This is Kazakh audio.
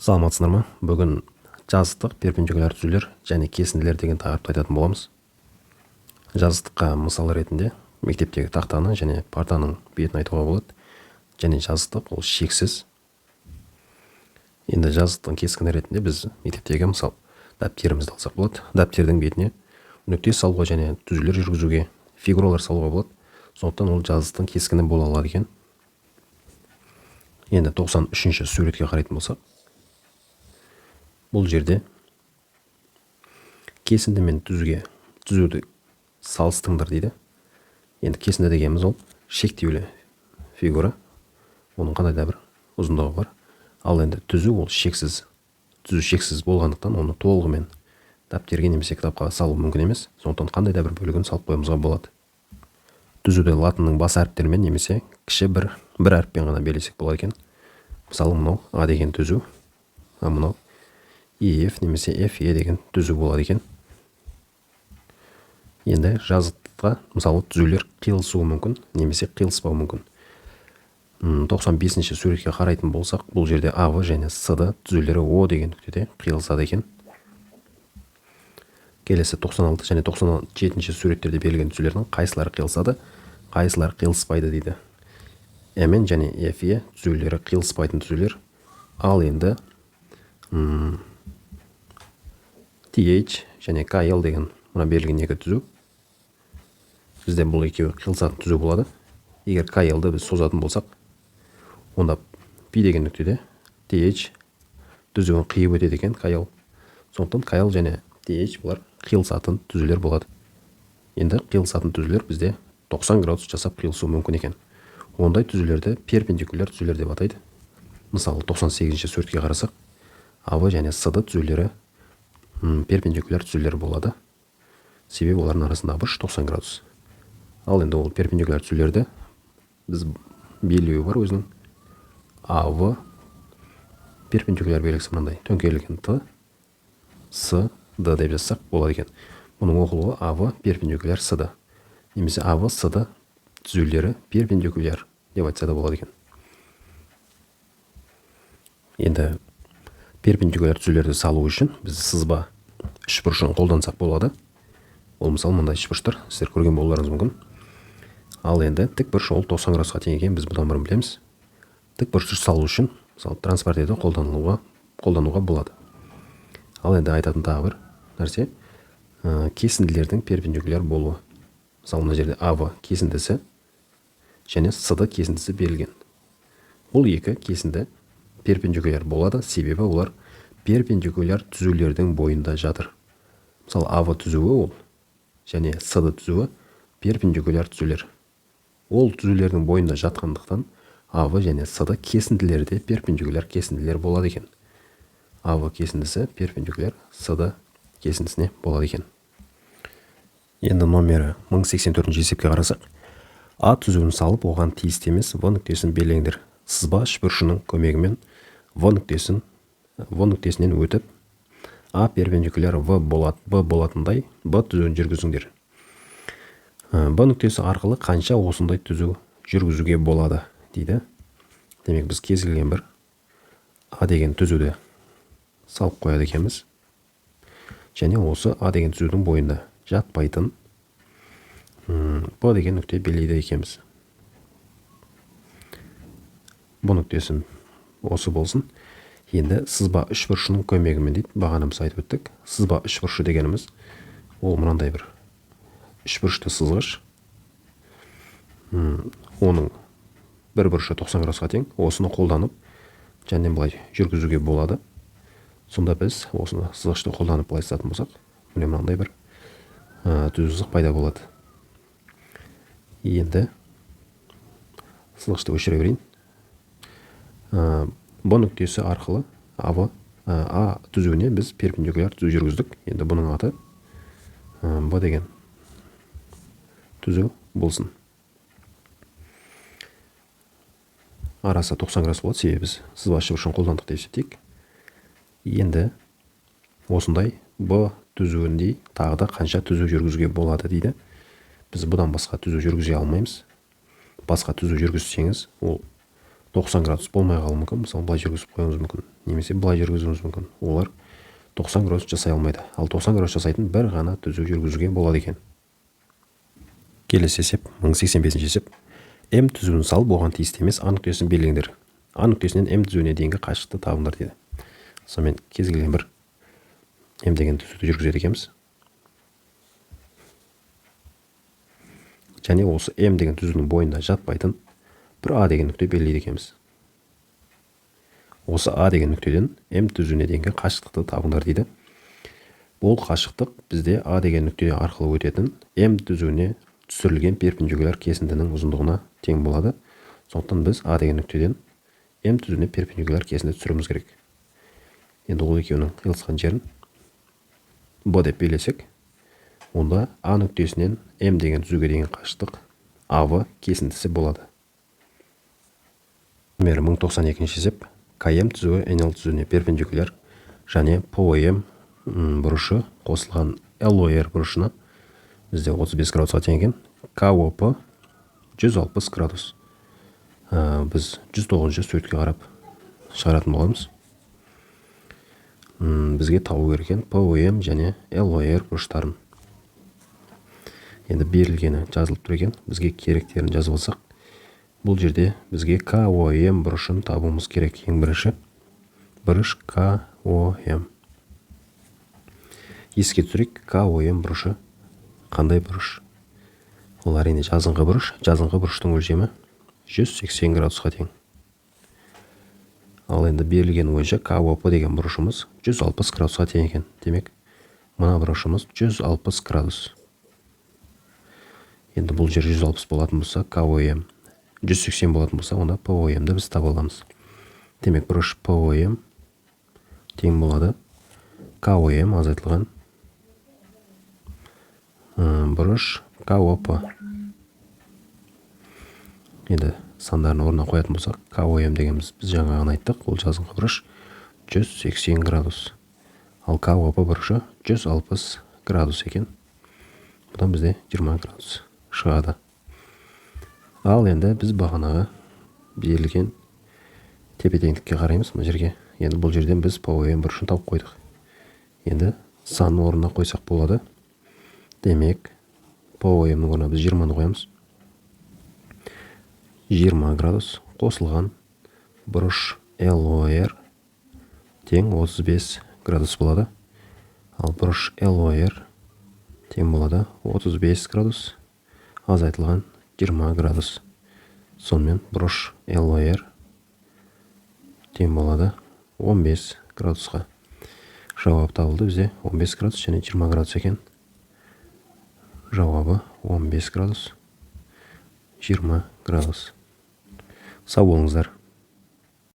Саламатсыздар ма? Бүгін жазықтық перпендикуляр түзулер және кесінділер деген тақырыпты айтатын боламыз. Жазықтыққа мысал ретінде мектептегі тақтаны және партаның бетін айтуға болады. Және жазықтық ол шексіз. Енді жазықтың кескіні ретінде біз мектептегі мысал дәптерімізді алсақ болады. Дәптердің бетіне нүкте салуға және түзулер жүргізуге, фигуралар салуға болады. Сондықтан ол жазықтың кескіні бола алады екен. Енді 93-ші суретке қарайтын болсақ, бұл жерде кесінді мен түзуді салыстыңдар дейді. Енді кесінді дегеніміз ол шектеулі фигура. Оның қандай да бір ұзындығы бар. Ал енді түзу ол шексіз. Түзу шексіз болғандықтан оны толығымен дәптерге немесе кітапқа салу мүмкін емес. Сондықтан қандай да бір бөлігін салып қоюымызға болады. Түзуді латынның бас әріптерімен немесе кіші бір әріппен ғана белгілесек болады екен. Мысалы, мынау А деген түзу, а мынау EF немесе FE деген түзу болады екен. Енді жазықтыққа мысалы түзулер қиылысуы мүмкін немесе қиылыспауы мүмкін. 95-ші суретке қарайтын болсақ, бұл жерде АВ және СД түзулері О деген нүктеде қиылысады екен. Келесі 96 және 97-ші суреттерде берілген түзулердің қайсылары қиылысады, қайсылары қиылыспайды дейді. MN және FE түзулері қиылыспайтын түзулер. Ал енді TH және KL деген мына берілген екі түзу. Бізде бұл екеуі қиылысатын түзу болады. Егер KL-ді біз созатын болсақ, онда P деген нүктеде TH түзуін қиып өтеді екен KL. Сондықтан KL және TH бұлар қиылысатын түзулер болады. Енді қиылысатын түзулер бізде 90 градус жасап қиылысуы мүмкін екен. Ондай түзулерді перпендикуляр түзулер деп атайды. Мысалы 98-ші суретке қарасақ, АВ және СД түзулері перпендикуляр түзулер болады. Себебі олардың арасында бұрыш 90 градус. Ал енді ол перпендикуляр түзулерді біз белгілеуі бар өзінің. АВ перпендикуляр белгісі мынандай төңкерілген Т, С, Д деп жазсақ болады екен. Бұның оқылуы АВ перпендикуляр СД. Немесе АВ СД түзулері перпендикуляр деп айтса да болады екен. Енді перпендикуляр түзулерді салу үшін біз сызба үшбұрышын қолдансақ болады. Ол мысалы мындай үшбұрыштар, сіздер көрген болуларыңыз мүмкін. Ал енді тікбұрыш ол 90 градусқа тең екен, біз бұдан бұрын білеміз. Тікбұрышты салу үшін мысалы транспортеді қолдануға болады. Ал енді айтатын тағы бір нәрсе, кесінділердің перпендикуляр болуы. Мысалы мына жерде АВ кесіндісі және СД кесіндісі берілген. Бұл екі кесінді перпендикуляр болады, себебі олар перпендикуляр түзулердің бойында жатыр. Мысалы АВ түзуі ол және СД түзуі перпендикуляр түзулер. Ол түзулердің бойында жатқандықтан АВ және СД кесінділері де перпендикуляр кесінділер болады екен. АВ кесіндісі перпендикуляр СД кесіндісіне болады екен. Енді номері 1084-ші есепке қарасақ, А түзуін салып, оған тиісті емес В нүктесін белгілеңдер. Сызба үшбұрышының көмегімен В нүктесінен өтіп, А перпендикуляр В болатындай Б түзуін жүргізіңдер. Б нүктесі арқылы қанша осындай түзу жүргізуге болады дейді. Демек біз кез келген бір А деген түзуді салып қояды екенбіз. Және осы А деген түзудің бойында жатпайтын Б деген нүкте белгілейді екенбіз. Бұл нүктесі осы болсын. Енді сызба үшбұрышының көмегімен дейді, бағанамыз айтып өттік. Сызба үшбұрышы дегеніміз ол мынандай бір үшбұрышты сызғыш. Оның бір бұрышы 90 градусқа тең. Осыны қолданып және былай жүргізуге болады. Сонда біз осыны сызғышты қолданып былай сызатын болсақ, міне мынандай бір түзу сызық пайда болады. Енді сызғышты өшіре берейін. Б нүктесі арқылы А түзуіне біз перпендикуляр түзу жүргіздік. Енді бұның аты Б деген түзу болсын. Арасы 90 градус болады, себебі біз сызба үшбұрышын қолдандық деп есептейік. Енді осындай Б түзуіндей тағы да қанша түзу жүргізуге болады дейді. Біз бұдан басқа түзу жүргізе алмаймыз. Басқа түзу жүргізсеңіз, ол 90 градус болмай қалуы мүмкін. Мысалы, былай жүргізіп қоюыңыз мүмкін, немесе былай жүргізуіңіз мүмкін. Олар 90 градус жасай алмайды. Ал 90 градус жасайтын бір ғана түзу жүргізуге болады екен. Келесі есеп, 1085-ші есеп. М түзуін салып, оған тиісті емес А нүктесін белгілеңдер. А нүктесінен М түзуіне дейінгі қашықтықты табыңдар дейді. Сонымен кез келген бір М деген түзуді жүргізеді екенбіз. Және осы М деген түзудің бойында жатпайтын бір А деген нүкте белгілейді екенбіз. Осы А деген нүктеден М түзуіне дейінгі қашықтықты табыңдар дейді. Бұл қашықтық бізде А деген нүкте арқылы өтетін М түзуіне түсірілген перпендикуляр кесіндінің ұзындығына тең болады. Сондықтан біз А деген нүктеден М түзуіне перпендикуляр кесінді түсіруіміз керек. Енді ол екеуінің қиылысқан жерін Б деп белгілесек, онда А нүктесінен М деген түзуге деген қашықтық АВ кесіндісі болады. Номері 1092-ші есеп. КМ түзуі НЛ түзуіне перпендикуляр және ПОМ бұрышы қосылған ЛОР бұрышына бізде 35 градусқа тең екен. КОП 160 градус. Біз 109 суретке қарап шығаратын боламыз. Бізге табу керек екен ПОМ және ЛОР бұрыштарын. Енді берілгені жазылып тұр екен. Бізге керектерін жазып алсақ, бұл жерде бізге КОМ бұрышын табуымыз керек. Ең бірінші бұрыш КОМ. Еске түсірейік, КОМ бұрышы қандай бұрыш? Ол әрине жазыңқы бұрыш. Жазыңқы бұрыштың өлшемі 180 градусқа тең. Ал енді берілген бойынша КОП деген бұрышымыз 160 градусқа тең екен. Демек, мына бұрышымыз 160 градус. Енді бұл жер 160 болатын болса, КОМ 180 болатын болса, онда ПОМ-ді біз таба аламыз. Демек, бұрыш ПОМ тең болады КОМ азайтылған бұрыш КОП. Енді сандарын орнына қоятын болсақ, КОМ дегеніміз біз жаңағын айттық, ол жазыңқы бұрыш 180 градус. Ал КОП бұрышы 160 градус екен. Бұдан бізде 20 градус шығады. Ал енді біз бағанағы берілген тепе-теңдікке қараймыз мына жерге. Енді бұл жерден біз ПОМ бұрышын тауып қойдық. Енді сан орнына қойсақ болады. Демек, ПОМ-нің орнына біз 20-ны қоямыз. 20 градус қосылған бұрыш ЛОР тең 35 градус болады. Ал бұрыш ЛОР тең болады 35 градус азайтылған 20 градус. Сонымен бұрыш ЛОР тең болады 15 градусқа. Жауап табылды бізде 15 градус және 20 градус екен. Жауабы 15 градус, 20 градус. Сау болыңыздар.